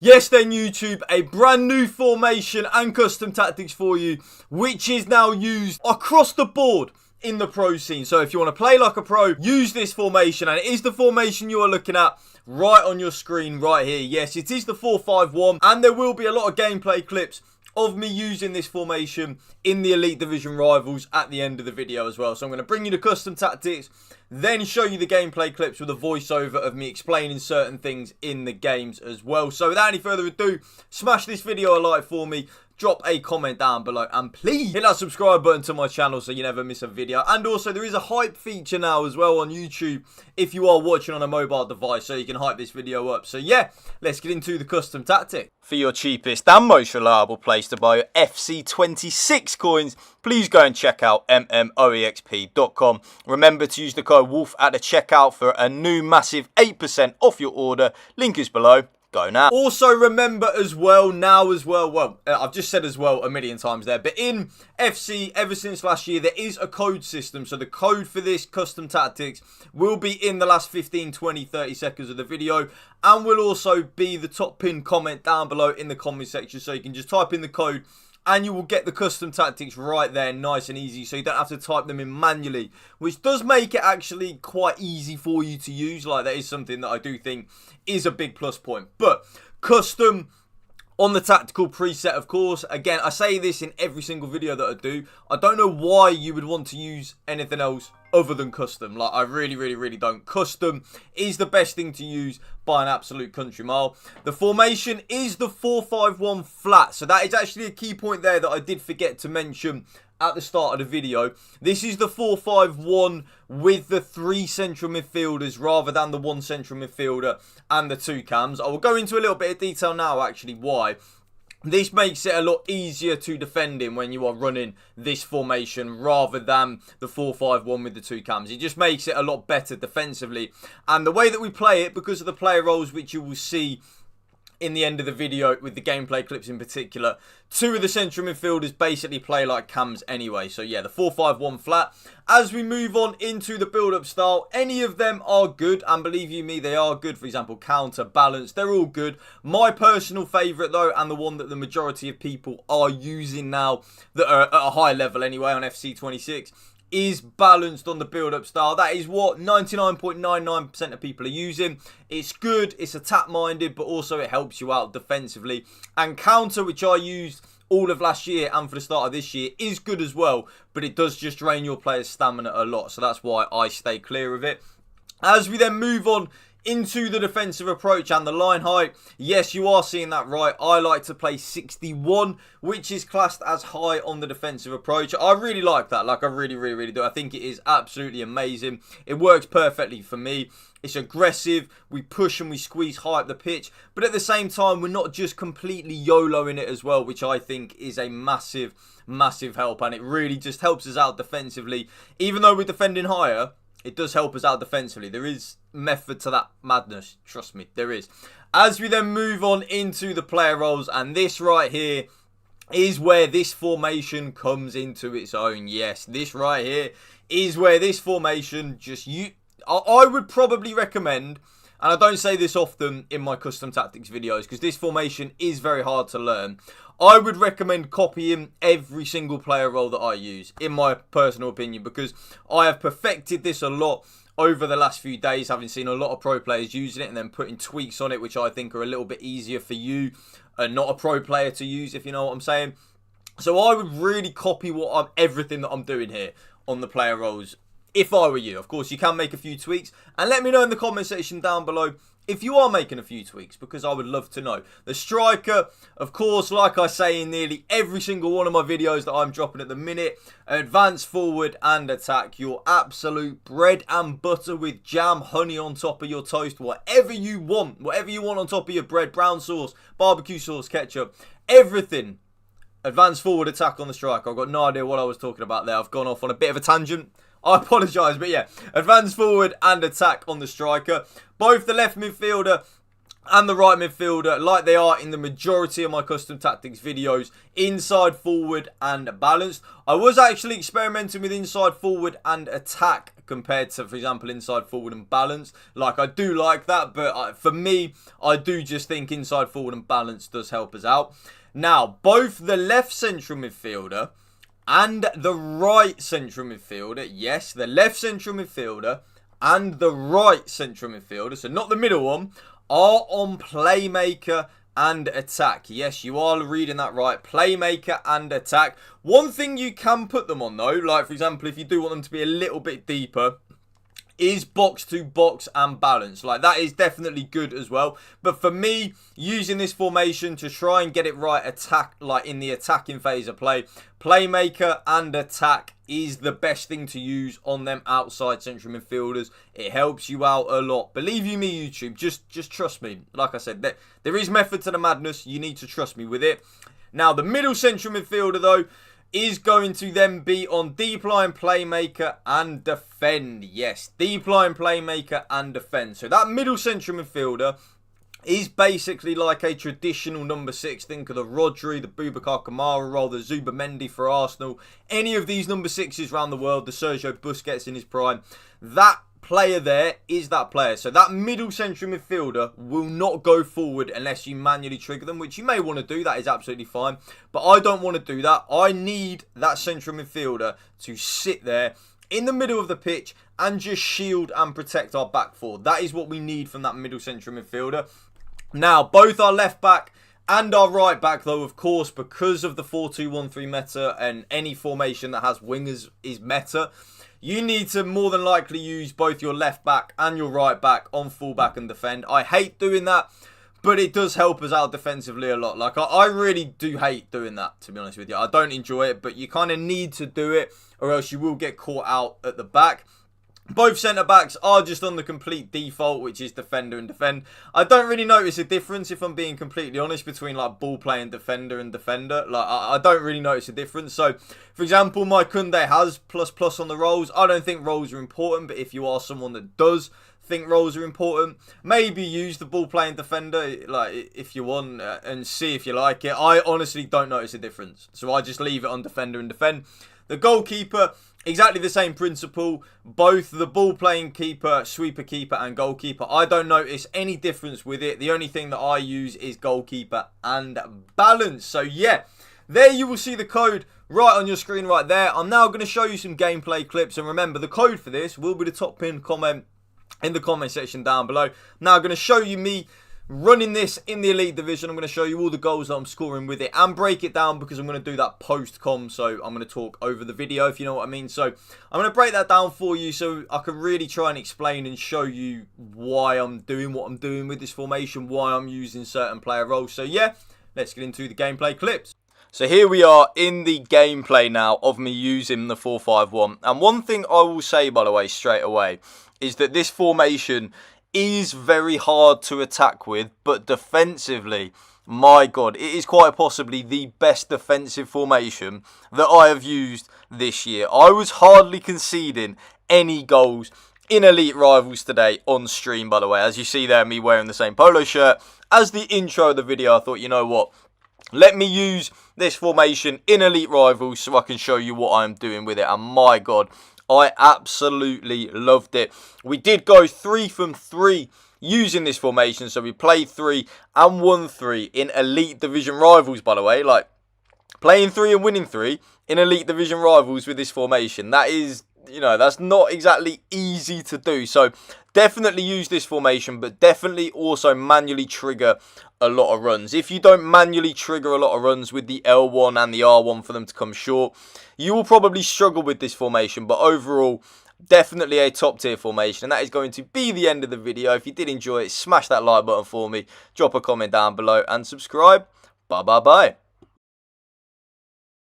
Yes then YouTube, a brand new formation and custom tactics for you, which is now used across the board in the pro scene. So if you want to play like a pro, use this formation, and it is the formation you are looking at right on your screen right here. Yes, it is the 4-5-1, and there will be a lot of gameplay clips of me using this formation in the Elite Division rivals at the end of the video as well. So I'm going to bring you the custom tactics, then show you the gameplay clips with a voiceover of me explaining certain things in the games as well. So without any further ado, smash this video a like for me, drop a comment down below, and please hit that subscribe button to my channel so you never miss a video. And also there is a hype feature now as well on YouTube if you are watching on a mobile device, so you can hype this video up. So yeah, let's get into the custom tactic. For your cheapest and most reliable place to buy your FC26 coins, please go and check out mmoexp.com. Remember to use the code WOLF at the checkout for a new massive 8% off your order. Link is below. Go now. Also remember as well, I've just said as well a million times there, but in FC, ever since last year, there is a code system. So the code for this custom tactics will be in the last 15, 20, 30 seconds of the video, and will also be the top pinned comment down below in the comment section. So you can just type in the code and you will get the custom tactics right there, nice and easy, so you don't have to type them in manually, which does make it actually quite easy for you to use. Like, that is something that I do think is a big plus point. But custom on the tactical preset, of course. Again, I say this in every single video that I do. I don't know why you would want to use anything else other than custom. Like, I really don't. Custom is the best thing to use by an absolute country mile. The formation is the 4-5-1 flat. So that is actually a key point there that I did forget to mention at the start of the video. This is the 4-5-1 with the 3 central midfielders rather than the 1 central midfielder and the 2 cams. I will go into a little bit of detail now actually why. This makes it a lot easier to defend in when you are running this formation rather than the 4-5-1 with the 2 cams. It just makes it a lot better defensively. And the way that we play it, because of the player roles which you will see in the end of the video with the gameplay clips in particular, 2 of the central midfielders basically play like cams anyway. So yeah, the 4-5-1 flat. As we move on into the build-up style, any of them are good, and believe you me, they are good. For example, counter, balance, they're all good. My personal favourite though, and the one that the majority of people are using now that are at a high level anyway on FC26, is balanced on the build-up style. That is what 99.99% of people are using. It's good, it's attack-minded, but also it helps you out defensively. And counter, which I used all of last year and for the start of this year, is good as well, but it does just drain your player's stamina a lot, so that's why I stay clear of it. As we then move on into the defensive approach and the line height, yes, you are seeing that right. I like to play 61, which is classed as high on the defensive approach. I really like that. Like, I really do. I think it is absolutely amazing. It works perfectly for me. It's aggressive. We push and we squeeze high up the pitch, but at the same time, we're not just completely YOLOing it as well, which I think is a massive help, and it really just helps us out defensively. Even though we're defending higher, it does help us out defensively. There is method to that madness. Trust me, there is. As we then move on into the player roles, and this right here is where this formation comes into its own. Yes, this right here is where this formation I would probably recommend, and I don't say this often in my custom tactics videos because this formation is very hard to learn. I would recommend copying every single player role that I use, in my personal opinion, because I have perfected this a lot over the last few days, having seen a lot of pro players using it and then putting tweaks on it, which I think are a little bit easier for you and not a pro player to use, if you know what I'm saying. So I would really copy everything that I'm doing here on the player roles if I were you. Of course, you can make a few tweaks, and let me know in the comment section down below if you are making a few tweaks, because I would love to know. The striker, of course, like I say in nearly every single one of my videos that I'm dropping at the minute, advance, forward and attack. Your absolute bread and butter with jam, honey on top of your toast, whatever you want. Whatever you want on top of your bread, brown sauce, barbecue sauce, ketchup, everything. Advance, forward, attack on the striker. I've got no idea what I was talking about there. I've gone off on a bit of a tangent. I apologise, but yeah, advance, forward and attack on the striker. Both the left midfielder and the right midfielder, like they are in the majority of my custom tactics videos, inside, forward and balanced. I was actually experimenting with inside, forward and attack compared to, for example, inside, forward and balanced. Like, I do like that, but for me, I do just think inside, forward and balanced does help us out. Now, both the left central midfielder and the right central midfielder, yes, the left central midfielder and the right central midfielder, so not the middle one, are on playmaker and attack. Yes, you are reading that right. Playmaker and attack. One thing you can put them on though, like for example, if you do want them to be a little bit deeper, is box to box and balance. Like, that is definitely good as well. But for me, using this formation to try and get it right, attack, like in the attacking phase of play, playmaker and attack is the best thing to use on them outside central midfielders. It helps you out a lot. Believe you me, YouTube, just trust me. Like I said, there is method to the madness. You need to trust me with it. Now, the middle central midfielder, though, is going to then be on deep line, playmaker and defend. Yes, deep line, playmaker and defend. So that middle central midfielder is basically like a traditional number 6. Think of the Rodri, the Boubacar Kamara role, the Zubamendi for Arsenal. Any of these number 6s around the world, the Sergio Busquets in his prime. That player there is that player. So that middle central midfielder will not go forward unless you manually trigger them, which you may want to do. That is absolutely fine. But I don't want to do that. I need that central midfielder to sit there in the middle of the pitch and just shield and protect our back four. That is what we need from that middle central midfielder. Now, both our left back and our right back, though, of course, because of the 4-2-1-3 meta and any formation that has wingers is meta, you need to more than likely use both your left back and your right back on full back and defend. I hate doing that, but it does help us out defensively a lot. Like, I really do hate doing that, to be honest with you. I don't enjoy it, but you kind of need to do it or else you will get caught out at the back. Both centre-backs are just on the complete default, which is defender and defend. I don't really notice a difference, if I'm being completely honest, between like ball playing defender and defender. Like, I don't really notice a difference. So, for example, my Kunde has ++ on the roles. I don't think roles are important, but if you are someone that does think roles are important, maybe use the ball playing defender, like if you want, and see if you like it. I honestly don't notice a difference, so I just leave it on defender and defend. The goalkeeper, exactly the same principle. Both the ball-playing keeper, sweeper keeper and goalkeeper. I don't notice any difference with it. The only thing that I use is goalkeeper and balance. So yeah, there you will see the code right on your screen right there. I'm now going to show you some gameplay clips. And remember, the code for this will be the top pinned comment in the comment section down below. Now I'm going to show you me running this in the Elite Division. I'm going to show you all the goals that I'm scoring with it and break it down because I'm going to do that post-com. So I'm going to talk over the video, if you know what I mean. So I'm going to break that down for you so I can really try and explain and show you why I'm doing what I'm doing with this formation, why I'm using certain player roles. So yeah, let's get into the gameplay clips. So here we are in the gameplay now of me using the 4-5-1. And one thing I will say, by the way, straight away, is that this formation is very hard to attack with, but defensively, my God, it is quite possibly the best defensive formation that I have used this year. I was hardly conceding any goals in Elite Rivals today on stream, by the way. As you see there, me wearing the same polo shirt as the intro of the video, I thought, you know what? Let me use this formation in Elite Rivals so I can show you what I'm doing with it. And my God, I absolutely loved it. We did go 3 from 3 using this formation. So we played 3 and won 3 in Elite Division Rivals, by the way. Like, playing 3 and winning 3 in Elite Division Rivals with this formation. That is, you know, that's not exactly easy to do. So definitely use this formation, but definitely also manually trigger a lot of runs. If you don't manually trigger a lot of runs with the L1 and the R1 for them to come short, you will probably struggle with this formation. But overall, definitely a top tier formation. And that is going to be the end of the video. If you did enjoy it, smash that like button for me, drop a comment down below and subscribe. Bye bye bye.